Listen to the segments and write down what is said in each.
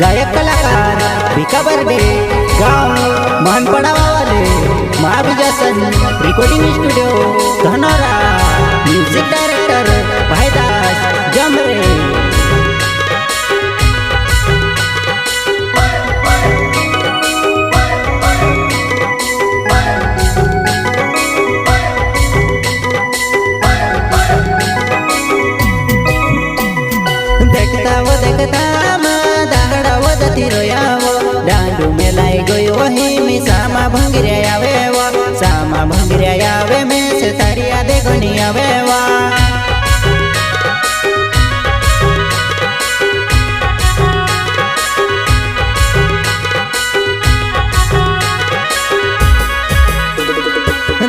गायक कलाकार भिका बर्डे गाव मानपडावाले महाविजासन recording studio Dhanora music director Bhaidas Jamre देखता दाहड़ा वदती रोयावो डांडू में लाई गयो वही मी सामा भंगिरिया आवे वा सामा भंगिरिया आवे में से तारिया दे गनी आवे वा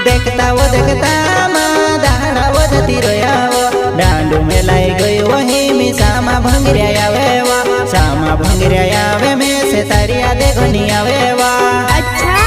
देखता दाहड़ा वदती रोयावो डांडू में लाई गयो वही मी सामा भंगिरिया आवे वा सामा भंगिरिया आवे में से तारिया दे गनी आवे वा। अच्छा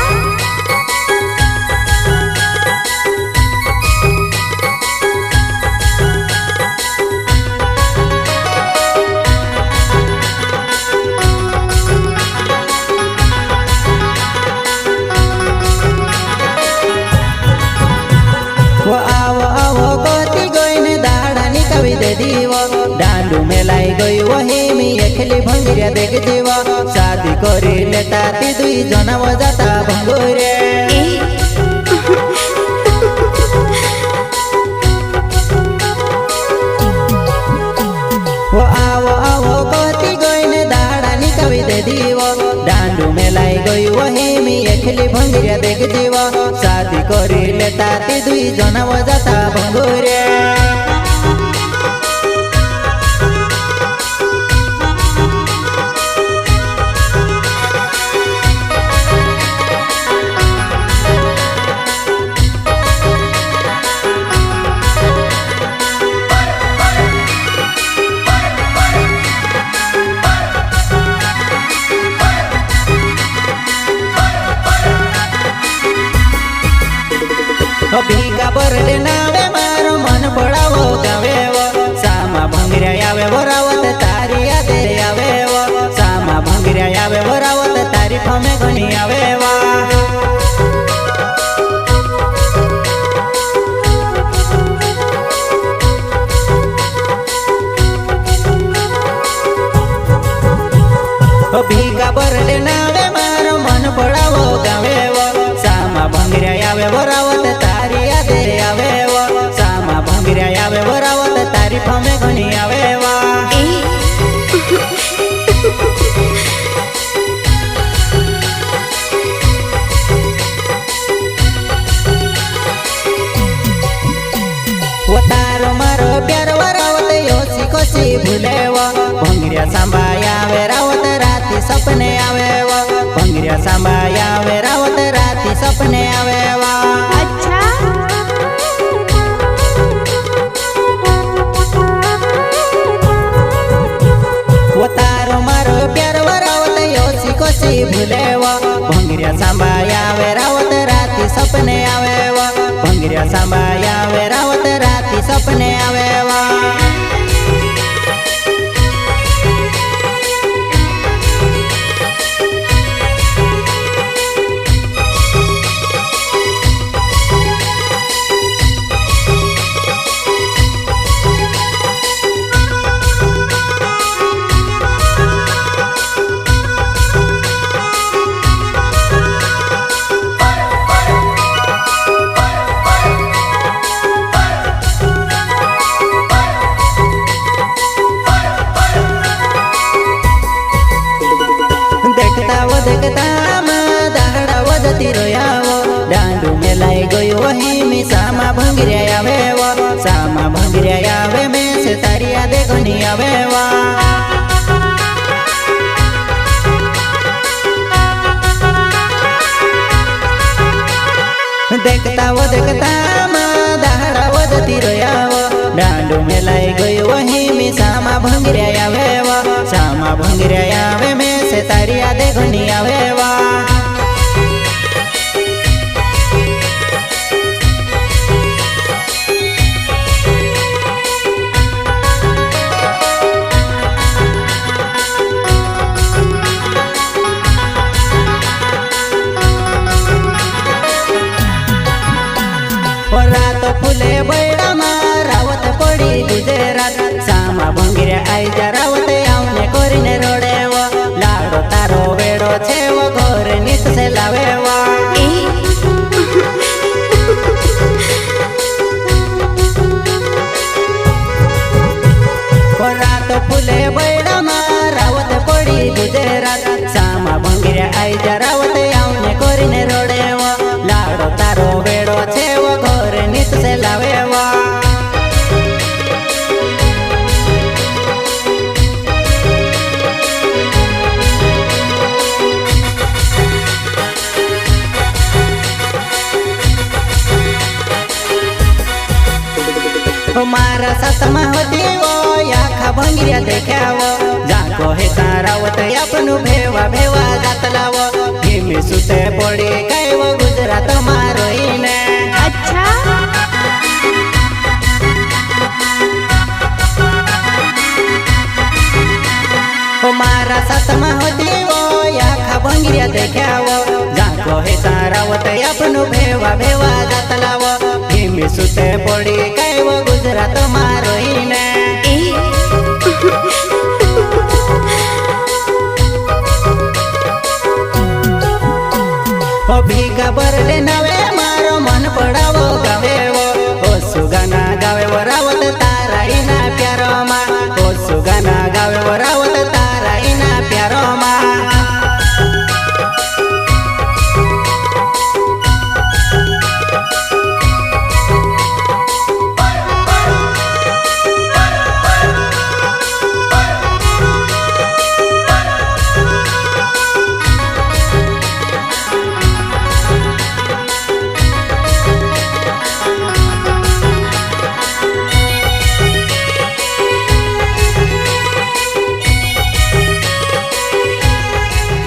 वो आवो आवो गोती गोइने दाड़ा नी कवि दे दीवो डांडू में लाई गई वही मी एकली भंगिरिया देख जीवो शादी करी लेता ती दुई जना वो जाता भंगुरे वो आवो आवो गोती गोइने दाड़ा नी कवि दे दीवो डांडू में लाई गई वही मी एकली भंगिरिया देख जीवो शादी करी लेता ती दुई जना वो जाता भंगुरे भिका बर्डे नावे मारो मन पड़ावो गावे वो सामा भंगिरिया आवे वरावत तारी यादे आवे वो सामा भंगिरिया आवे वरावत तारी फमे गनी आवे वा। भिका बर्डे नावे मारो मन पड़ावो गावे वो सामा भंगिरिया आवे वरावत तारी यादे आवे वो सामा भंगिरिया आवे वरावत तारी फमे गनी आवे वा। वो तारो मारो प्यार वरावत योसी कोसी भूले वो भंगिरिया सांबाया आवे रावत राती सपने आवे वो भंगिरिया सांबाया आवे रावत राती सपने आवे वा। अच्छा वो तारो मारो प्यार वरावत योसी कोसी भूले वो भंगिरिया सांबाया आवे रावत राती सपने आवे वो भंगिरिया सांबाया आवे रावत राती सपने आवे वा। देखता दाहड़ा वदती रोयावो डांडू में लाई गयो वही मी सामा भंगिरिया आवे वो सामा भंगिरिया आवे में से तारिया दे गनी आवे वा। देखता दाहड़ा वदती रोयावो डांडू में लाई गयो वही मी सामा भंगिरिया आवे वो सामा भंगिरिया आवे में से तारिया दे गनी आवे वा। બીજા રાવત આવને કોરીને રોડેવો લાડો તારો વેડો છે વો ઘર નીત સે લાવેવો मारा सासमा होती वो आखा भंगिया देखावो जाको हे सारावत आपनु भेवा भेवा जातलावो हिमी सुते पड़ी कायवो गुजरात मारो ईने अच्छा मारा सासमा होती वो आखा भंगिया देखावो जाको हे सारावत आपनु भेवा भेवा जातलावो हिमी सुते पड़ी कायवो गुजरात मारो ईने